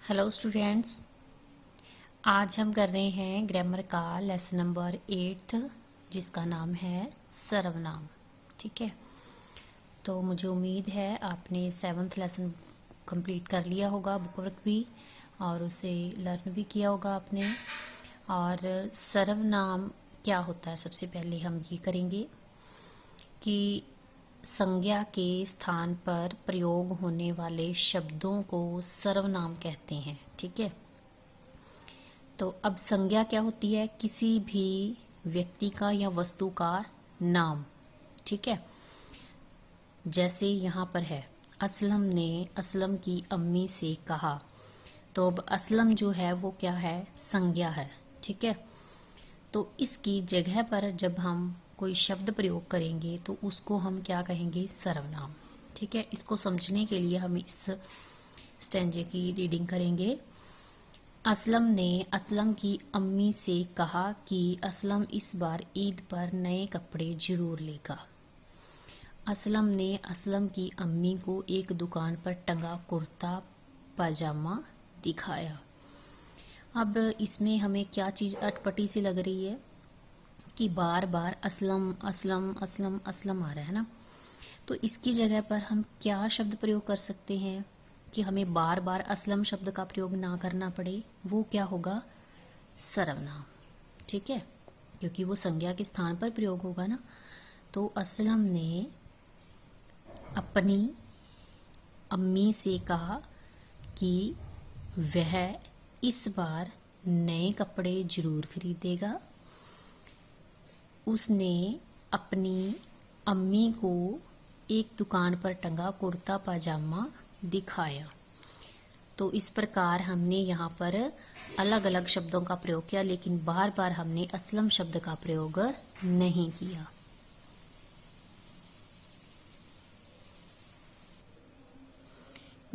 Hello students, आज हम कर रहे हैं ग्रामर का लेसन नंबर 8 जिसका नाम है सर्वनाम। ठीक है, तो मुझे उम्मीद है आपने 7th लेसन कंप्लीट कर लिया होगा, बुक वर्क भी, और उसे लर्न भी किया होगा आपने। और सर्वनाम क्या होता है, सबसे पहले हम ये करेंगे कि संज्ञा के स्थान पर प्रयोग होने वाले शब्दों को सर्वनाम कहते हैं। ठीक है, तो अब संज्ञा क्या होती है? किसी भी व्यक्ति का या वस्तु का नाम। ठीक है, जैसे यहाँ पर है, असलम ने असलम की अम्मी से कहा, तो अब असलम जो है वो क्या है? संज्ञा है। ठीक है, तो इसकी जगह पर जब हम कोई शब्द प्रयोग करेंगे तो उसको हम क्या कहेंगे? सर्वनाम। ठीक है, इसको समझने के लिए हम इस स्टेंजे की रीडिंग करेंगे। असलम ने असलम की अम्मी से कहा कि असलम इस बार ईद पर नए कपड़े जरूर लेगा। असलम ने असलम की अम्मी को एक दुकान पर टंगा कुर्ता पजामा दिखाया। अब इसमें हमें क्या चीज़ अटपटी सी लग रही है कि बार बार असलम असलम असलम असलम आ रहा है ना। तो इसकी जगह पर हम क्या शब्द प्रयोग कर सकते हैं कि हमें बार बार असलम शब्द का प्रयोग ना करना पड़े? वो क्या होगा? सर्वनाम। ठीक है, क्योंकि वो संज्ञा के स्थान पर प्रयोग होगा ना। तो असलम ने अपनी अम्मी से कहा कि वह इस बार नए कपड़े जरूर खरीदेगा। उसने अपनी अम्मी को एक दुकान पर टंगा कुर्ता पजामा दिखाया। तो इस प्रकार हमने यहाँ पर अलग अलग शब्दों का प्रयोग किया, लेकिन बार बार हमने असलम शब्द का प्रयोग नहीं किया।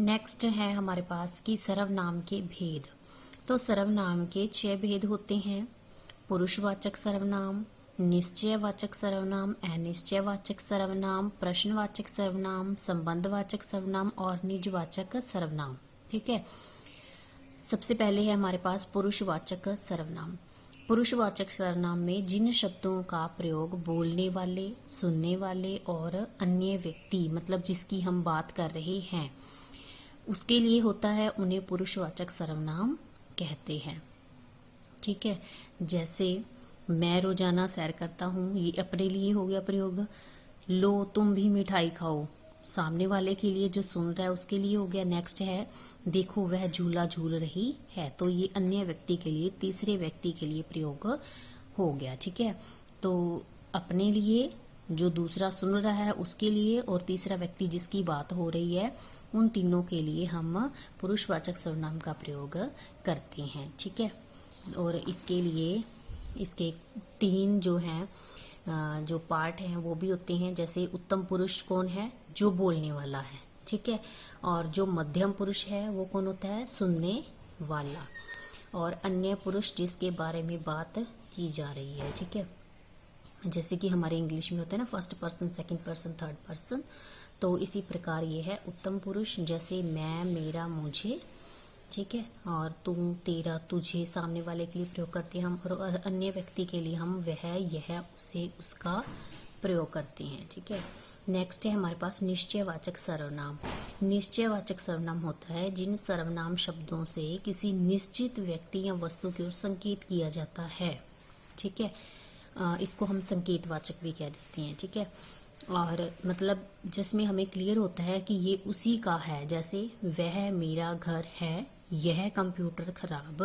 नेक्स्ट है हमारे पास कि सर्वनाम के भेद। तो सर्वनाम के 6 भेद होते हैं: पुरुषवाचक सर्वनाम, निश्चयवाचक सर्वनाम, अनिश्चयवाचक सर्वनाम, प्रश्नवाचक सर्वनाम, संबंधवाचक सर्वनाम और निजवाचक सर्वनाम। ठीक है, सबसे पहले है हमारे पास पुरुषवाचक सर्वनाम। पुरुषवाचक सर्वनाम में जिन शब्दों का प्रयोग बोलने वाले, सुनने वाले और अन्य व्यक्ति, मतलब जिसकी हम बात कर रहे हैं, उसके लिए होता है, उन्हें पुरुषवाचक सर्वनाम कहते हैं। ठीक है, जैसे मैं रोजाना सैर करता हूँ, ये अपने लिए हो गया प्रयोग। लो तुम भी मिठाई खाओ, सामने वाले के लिए, जो सुन रहा है उसके लिए हो गया। नेक्स्ट है, देखो वह झूला झूल रही है, तो ये अन्य व्यक्ति के लिए, तीसरे व्यक्ति के लिए प्रयोग हो गया। ठीक है, तो अपने लिए, जो दूसरा सुन रहा है उसके लिए, और तीसरा व्यक्ति जिसकी बात हो रही है, उन तीनों के लिए हम पुरुषवाचक सर्वनाम का प्रयोग करते हैं। ठीक है, और इसके लिए इसके 3 जो हैं, जो पार्ट हैं वो भी होते हैं। जैसे उत्तम पुरुष कौन है? जो बोलने वाला है। ठीक है, और जो मध्यम पुरुष है वो कौन होता है? सुनने वाला। और अन्य पुरुष जिसके बारे में बात की जा रही है। ठीक है, जैसे कि हमारे इंग्लिश में होता है ना, first person, second person, third person. तो इसी प्रकार ये है उत्तम पुरुष, जैसे मैं, मेरा, मुझे। ठीक है, और तुम, तेरा, तुझे सामने वाले के लिए प्रयोग करते हैं हम, और अन्य व्यक्ति के लिए हम वह, यह, उसे, उसका प्रयोग करते हैं। ठीक है, नेक्स्ट है हमारे पास निश्चयवाचक सर्वनाम। निश्चयवाचक सर्वनाम होता है जिन सर्वनाम शब्दों से किसी निश्चित व्यक्ति या वस्तु की ओर संकेत किया जाता है। ठीक है, इसको हम संकेतवाचक भी कह देते हैं। ठीक है, और मतलब जिसमें हमें क्लियर होता है कि ये उसी का है। जैसे वह मेरा घर है, यह कंप्यूटर खराब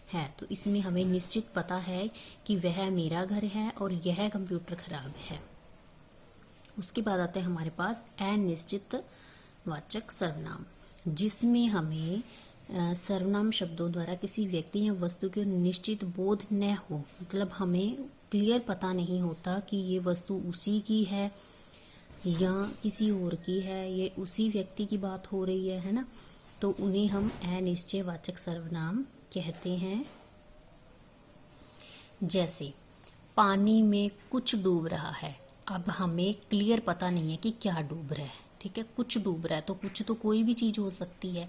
है, तो इसमें हमें निश्चित पता है कि वह मेरा घर है और यह कंप्यूटर खराब है। उसके बाद आता है हमारे पास अनिश्चित वाचक सर्वनाम, जिसमें हमें सर्वनाम शब्दों द्वारा किसी व्यक्ति या वस्तु के निश्चित बोध न हो, मतलब हमें क्लियर पता नहीं होता कि ये वस्तु उसी की है या किसी और की है, ये उसी व्यक्ति की बात हो रही है ना। तो उन्हें हम अनिश्चयवाचक सर्वनाम कहते हैं। जैसे पानी में कुछ डूब रहा है, अब हमें क्लियर पता नहीं है कि क्या डूब रहा है। ठीक है, कुछ डूब रहा है, तो कुछ तो कोई भी चीज हो सकती है।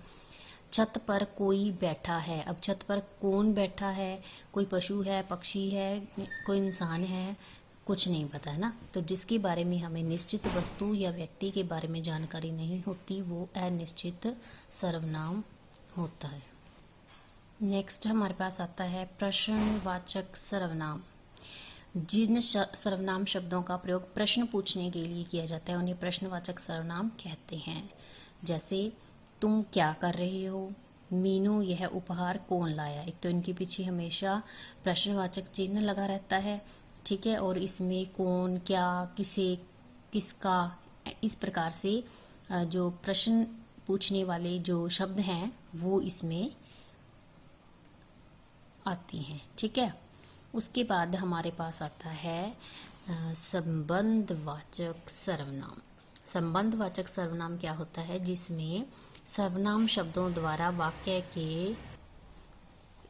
छत पर कोई बैठा है। अब छत पर कौन बैठा है, कोई पशु है, पक्षी है, कोई इंसान है, कुछ नहीं पता है ना। तो जिसके बारे में हमें निश्चित वस्तु या व्यक्ति के बारे में जानकारी नहीं होती वो अनिश्चित सर्वनाम होता है। नेक्स्ट हमारे पास आता है प्रश्नवाचक सर्वनाम। जिन सर्वनाम शब्दों का प्रयोग प्रश्न पूछने के लिए किया जाता है उन्हें प्रश्नवाचक सर्वनाम कहते हैं। जैसे तुम क्या कर रहे हो, मीनू यह उपहार कौन लाया। एक तो इनके पीछे हमेशा प्रश्नवाचक चिन्ह लगा रहता है, ठीक है, और इसमें कौन, क्या, किसे, किसका, इस प्रकार से जो प्रश्न पूछने वाले जो शब्द हैं वो इसमें आती हैं, ठीक है। उसके बाद हमारे पास आता है संबंधवाचक सर्वनाम। संबंधवाचक सर्वनाम क्या होता है, जिसमें सर्वनाम शब्दों द्वारा वाक्य के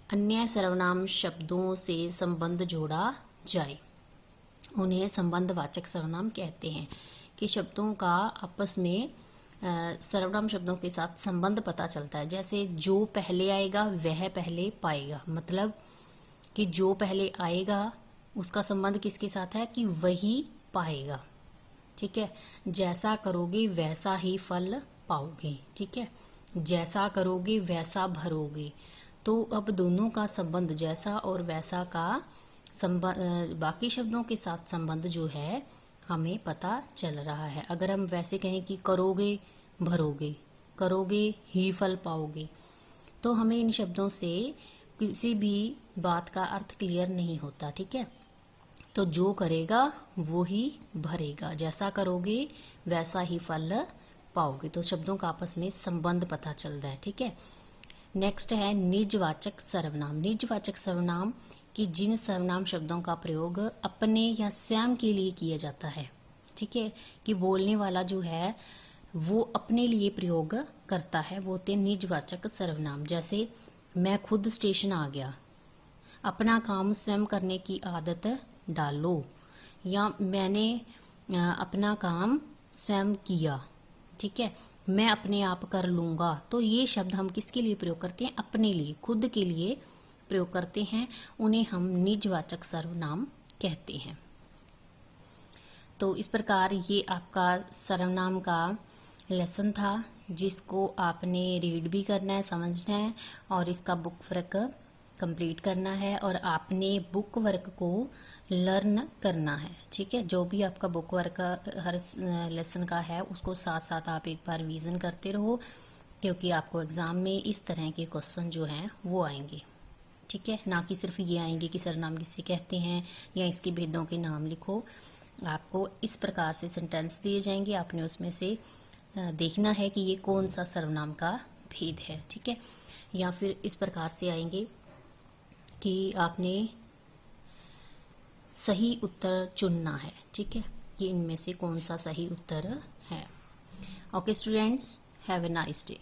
अन्य सर्वनाम शब्दों से संबंध जोड़ा जाए, उन्हें संबंधवाचक सर्वनाम कहते हैं। कि शब्दों का आपस में सर्वनाम शब्दों के साथ संबंध पता चलता है। जैसे जो पहले आएगा वह पहले पाएगा, मतलब कि जो पहले आएगा उसका संबंध किसके साथ है, कि वही पाएगा, ठीक है। जैसा करोगे वैसा ही फल पाओगे, ठीक है। जैसा करोगे वैसा भरोगे। तो अब दोनों का संबंध, जैसा और वैसा का संबंध, बाकी शब्दों के साथ संबंध जो है हमें पता चल रहा है। अगर हम वैसे कहें कि करोगे भरोगे, करोगे ही फल पाओगे, तो हमें इन शब्दों से किसी भी बात का अर्थ क्लियर नहीं होता, ठीक है। तो जो करेगा वो ही भरेगा, जैसा करोगे वैसा ही फल पाओगे। तो शब्दों का आपस में संबंध पता चल रहा है, ठीक है। नेक्स्ट है निजवाचक सर्वनाम। निजवाचक सर्वनाम कि जिन सर्वनाम शब्दों का प्रयोग अपने या स्वयं के लिए किया जाता है, ठीक है, कि बोलने वाला जो है वो अपने लिए प्रयोग करता है, वो होते निजवाचक सर्वनाम। जैसे मैं खुद स्टेशन आ गया, अपना काम स्वयं करने की आदत डालो, या मैंने अपना काम स्वयं किया, ठीक है, मैं अपने आप कर लूंगा। तो ये शब्द हम किसके लिए प्रयोग करते हैं, अपने लिए, खुद के लिए प्रयोग करते हैं, उन्हें हम निजवाचक सर्वनाम कहते हैं। तो इस प्रकार ये आपका सर्वनाम का लेसन था, जिसको आपने रीड भी करना है, समझना है, और इसका बुक वर्क कंप्लीट करना है, और आपने बुक वर्क को लर्न करना है, ठीक है। जो भी आपका बुक वर्क हर लेसन का है उसको साथ साथ आप एक बार रिवीजन करते रहो, क्योंकि आपको एग्जाम में इस तरह के क्वेश्चन जो हैं वो आएंगे, ठीक है। ना कि सिर्फ ये आएंगे कि सर्वनाम किसे कहते हैं या इसके भेदों के नाम लिखो। आपको इस प्रकार से सेंटेंस दिए जाएंगे, आपने उसमें से देखना है कि ये कौन सा सर्वनाम का भेद है, ठीक है। या फिर इस प्रकार से आएंगे कि आपने सही उत्तर चुनना है, ठीक है, कि इनमें से कौन सा सही उत्तर है। Okay students, have a nice day.